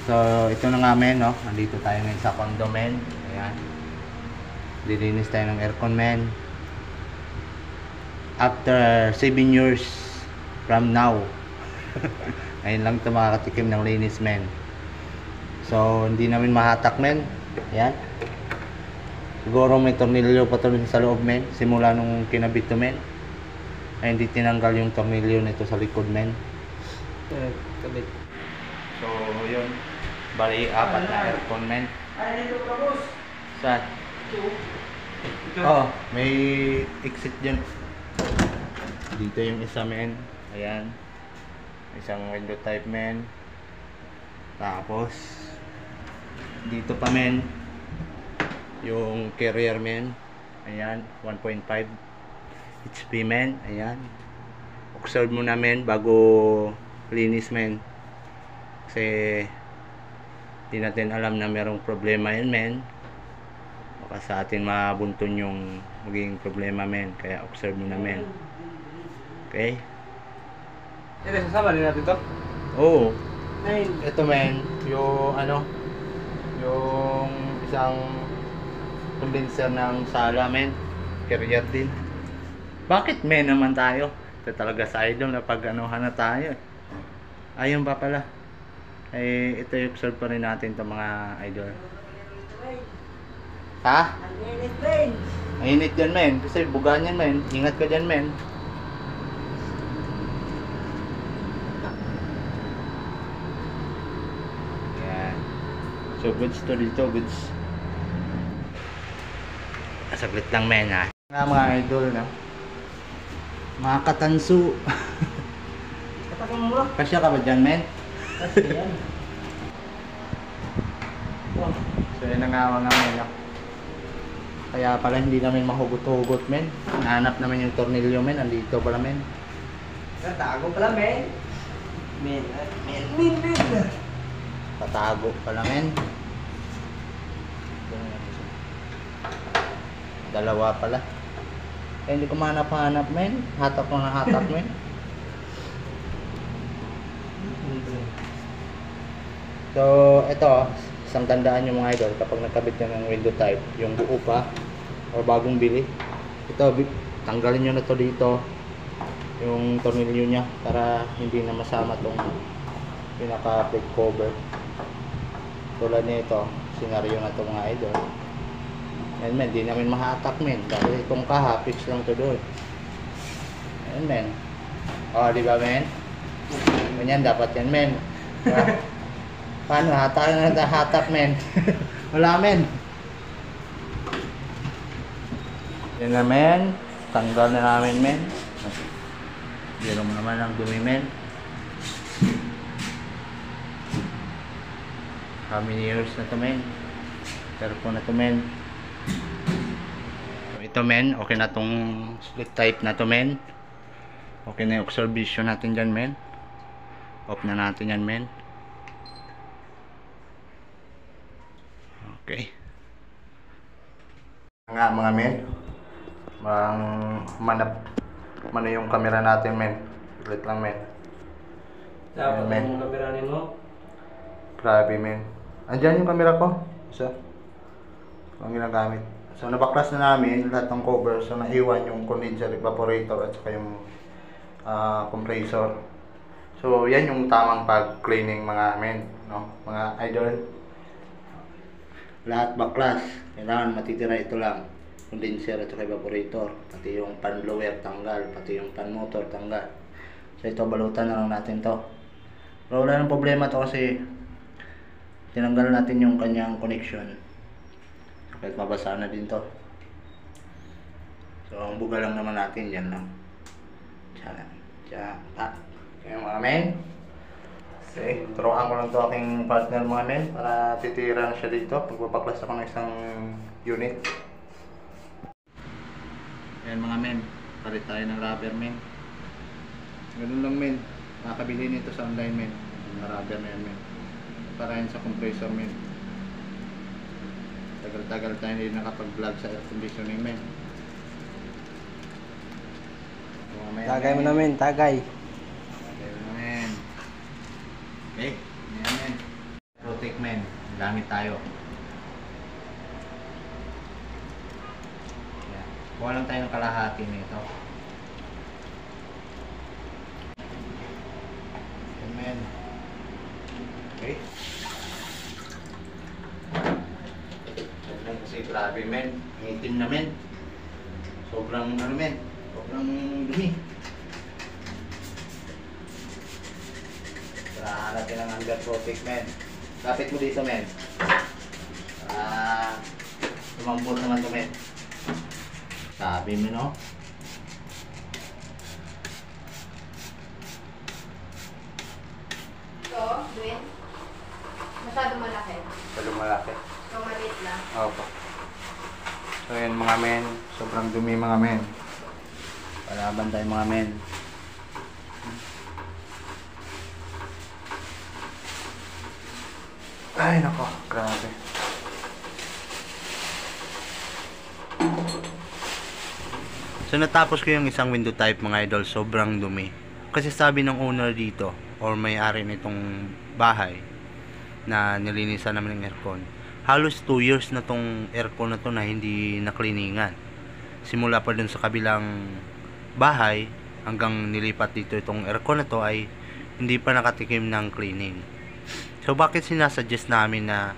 So, ito na nga men, no? Nandito tayo ngayon sa condo men. Ayan. Dilinis tayo ng aircon men. After 7 years from now. Ngayon lang ito makakatikim ng linis men. So, hindi namin mahatak men. Ayan. Siguro may tornilyo pa to sa loob men. Simula nung kinabit to men. Ay hindi tinanggal yung tornilyo nito sa likod men. Kabit. So, yun. Bali, 4 na aircon men. Ay, dito ka, boss. Saan? Ito. Oh, may exit dyan. Dito yung isa men. Ayan. Isang window type men. Tapos dito pa men yung carrier men. Ayan, 1.5 HP men. Ayan. Observe muna men bago linis men. Kasi di natin alam na merong problema yan men. Baka sa atin mabunton yung magiging problema men. Kaya observe muna men. Okay? Ito, sasama din natin to? Oo. Nine. Ito men, yung ano, yung isang condenser ng sala men. Carrier din. Bakit men naman tayo? Ito talaga sa idol na pag anuhan na tayo. Ayun pa pala. Eh, ito yung observe pa rin natin itong mga idol. Ha? Mainit dyan men. Kasi buga niyan men. Ingat ka dyan men. Yan. So goods to dito. Goods. Saglit lang men ha. Mga idol na. Mga katansu. Katagang mo. Kasya ka ba dyan men? Kasi yan. So yun ang awa namin. Kaya pala hindi namin mahugot-hugot men. Nahanap naman yung tornilyo men. Andito pala men. Natago pala, men. Men. Tatago pala men. Dalawa pala. Kaya hindi ko mahanap-hanap men. Hatak ko na hatak men. So ito, isang tandaan yung mga idol kapag nagkabit nyo ng window type, yung buo pa o bagong bili, ito tanggalin nyo na to dito yung tornilyo nya para hindi na masama tong pinaka plate cover. Tulad nito, senaryo na to mga idol. Ayan men, di namin mahatak men dahil itong kaha, fix lang to doon. Ayan men. O di ba men? Ganyan dapat yan men. Diba? Paano? Hatak men. Wala men. Yan na men. Tanggal na namin men. Biro mo naman ang dumi men. How many years na to men? Careful na to men. So, ito men. Okay na tong split type na to men. Okay na yung observation natin dyan men. Off na natin yan men. Okay. Nga mga men. Manap mano yung camera natin men. Ulit lang men. Dapat men. yung kameranin mo. Grabe men. Andyan yung camera ko. Isa. Ang ginagamit. So nabaklas na namin lahat ng cover. So naiwan yung condenser evaporator at saka yung compressor. So yan yung tamang pag-cleaning mga men, no? Mga idol. Lahat baklas. Kailangan matitira ito lang. Condenser at saka evaporator. Pati yung fan blower tanggal. Pati yung fan motor tanggal. So ito balutan na lang natin to. Pero wala nang problema to kasi tinanggal natin yung kanyang connection. Kahit mabasa na din to. So ang buga lang naman natin yan lang. Kaya mga men. Okay, turuan ko lang to aking partner mga men para titira na siya dito. Magbabaklas ako ng isang unit. Ayan mga men, palit tayo ng rubber men. Ganun lang men, makakabili nito sa online men. Yung rubber na yan men. Para yan sa compressor men. Tagal-tagal tayo hindi nakapag-vlog sa air conditioning men. Tagay mo namin, tagay. Okay. Ayan men. men. Gamit tayo. Yan. Kuha lang tayo ng kalahati nito. Yan men. Okay. Yan kasi grabe men. Itim na men. Sobrang ano men. Sobrang dumi. Kailangan natin ng underprotect men. Kapit mo dito men. Tumambol naman to men. Sabi mo no. Ito, Dwayne. Masyado malaki. Masyado malaki. So, maliit lang. Opo. So yan mga men. Sobrang dumi mga men. Palaban tayo mga men. Ay nako, grabe. So natapos ko yung isang window type mga idol, sobrang dumi. Kasi sabi ng owner dito or may-ari nitong bahay na nilinisan namin ng aircon, halos 2 years na tong aircon na to na hindi nakliningan. Simula pa dun sa kabilang bahay hanggang nilipat dito itong aircon na to ay hindi pa nakatikim ng cleaning. So bakit sinasuggest namin na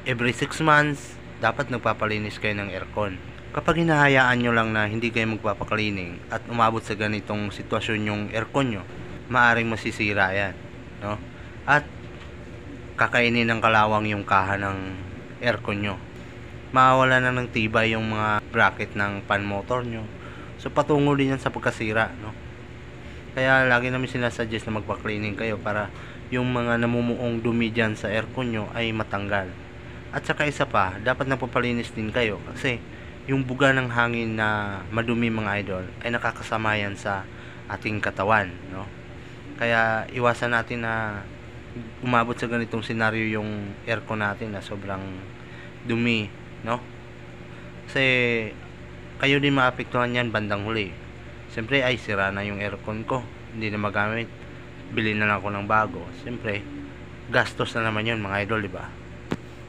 every 6 months dapat nagpapalinis kayo ng aircon? Kapag hinahayaan nyo lang na hindi kayo magpapaklining at umabot sa ganitong sitwasyon yung aircon nyo, maaring masisira yan, no? At kakainin ng kalawang yung kaha ng aircon nyo. Mawawala na ng tibay yung mga bracket ng fan motor nyo. So patungo din yan sa pagkasira, no? Kaya lagi namin sinasuggest na magpa-cleaning kayo para yung mga namumuong dumi dyan sa aircon nyo ay matanggal. At saka isa pa, dapat napapalinis din kayo kasi yung buga ng hangin na madumi mga idol ay nakakasama yan sa ating katawan, no? Kaya iwasan natin na umabot sa ganitong senaryo yung aircon natin na sobrang dumi, no? Kasi kayo din maapektuhan yan bandang huli. Siyempre ay sira na yung aircon ko, hindi na magamit, bilhin na lang ako ng bago. Siyempre gastos na naman yun mga idol, diba?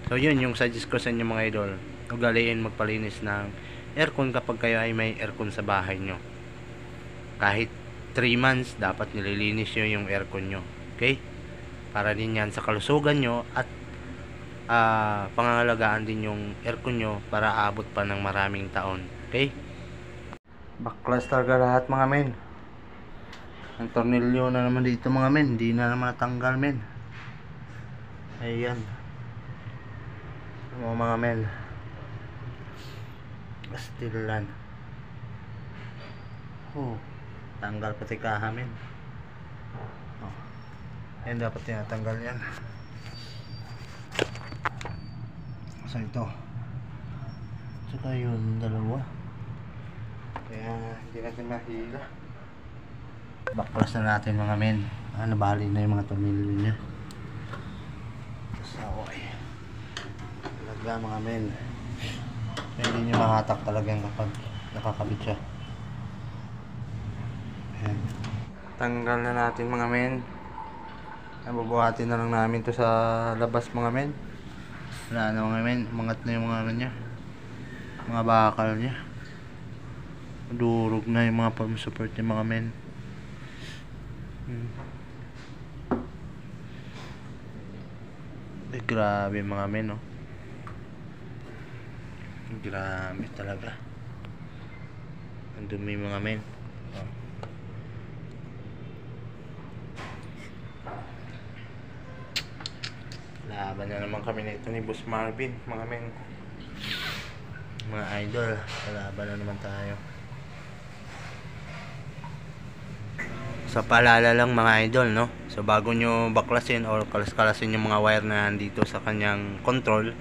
So yun yung suggest ko sa inyo mga idol, ugaliin magpalinis ng aircon kapag kayo ay may aircon sa bahay nyo. Kahit 3 months dapat nililinis nyo yung aircon nyo, okay? Para din yan sa kalusugan nyo at pangangalagaan din yung aircon nyo para aabot pa ng maraming taon, okay? Baklas talaga lahat mga men. Ang tornilyo na naman dito mga men, hindi na naman natanggal men. Ayan mga men, stilan. Tanggal pati kaha men. Ayan, dapat tinatanggal yan. So ito, saka yun dalawa, kaya hindi natin mahila. Baklas na natin mga men. Nabali na yung mga tornilyo niya. So okay, talaga mga men, hindi nyo mahatak talagang kapag nakakabit siya. Ayan. Tanggal na natin mga men. Bubuhatin na lang namin to sa labas mga men. Wala na mga men, umangat na yung mga ano niya, mga bakal niya. Durog na yung mga palm support niya mga men. Grabe mga men, no? Grabe talaga. Ang dumi mga men. Laban na naman kami nito ni Boss Marvin mga men. Mga idol, laban na naman tayo. Sa paalala lang mga idol, no? So bago nyo baklasin or kalas-kalasin yung mga wire na nandito sa kanyang control,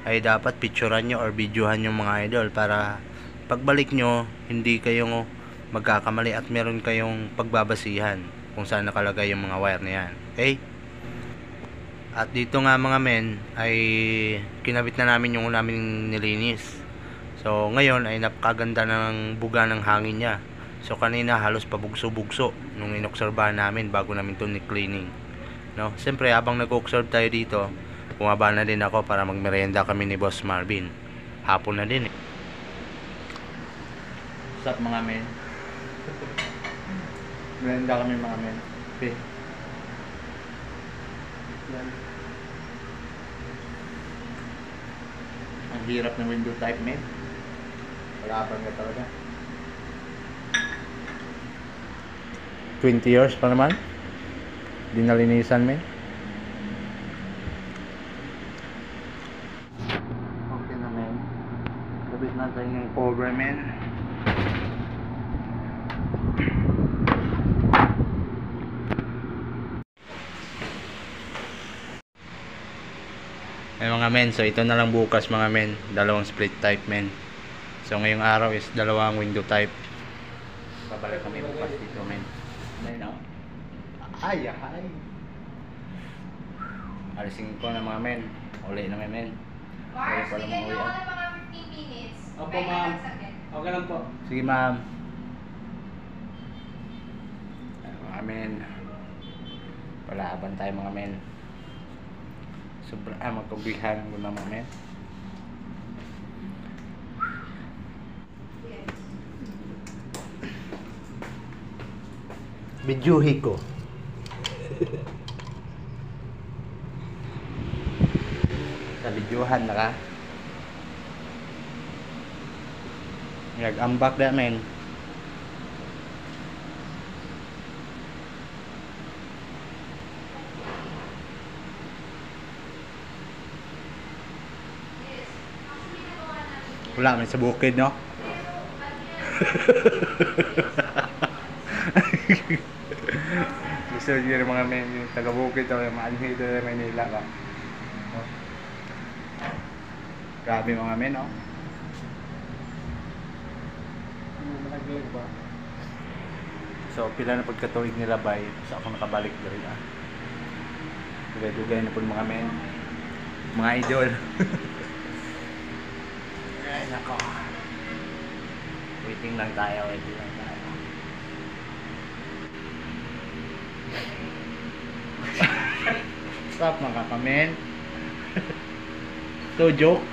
ay dapat picturean nyo or videohan yung mga idol para pagbalik nyo hindi kayong magkakamali at meron kayong pagbabasihan kung saan nakalagay yung mga wire na yan, okay? At dito nga mga men ay kinabit na namin yung namin nilinis. So ngayon ay napakaganda ng buga ng hangin niya. So kanina halos pabugso-bugso nung inobserbahan namin bago namin ito ni-cleaning. No? Siyempre, habang nag-observe tayo dito, bumaba na din ako para magmerienda kami ni Boss Marvin. Hapon na din eh. What's up mga men? Merienda kami mga men. Okay. Yan. Ang hirap ng window type men. Wala pa nga talaga. 20 years pa naman. Di nalinisan men. Okay na men. Sabit natin yung cover men. Ay mga men, so ito na lang bukas mga men. Dalawang split type men. So ngayong araw is dalawang window type. Babalik kami bukas dito men. No? Ay, ay. Alisin ko na mga men. Uli na men. Mars, Pala bigyan niyo mga ako uyan. ng mga 15 minutes. Opo, Kaya ma'am. nagsakit. Okay lang po. Sige ma'am. Ay, mga men. Palaban tayo mga men. Sobra magkubihan ko na mga men. Yes. Bidyuhi ko. Sa bidyuhan na ka. Nag-ambak na men. Yes. Actually, nagawa namin. Wala man sa bukid no. Gusto niyo rin mga men yung taga-bukid o yung maanhi dito sa Manila ka. Oh. Grabe mga men no. Malaglag ba? So pila na pagkatuig nila bay sa ako nakabalik diri ah. Dugay-dugay na pud mga men. Mga idol. Ay nako. Waiting lang tayo. Stop mga kamen. To joke.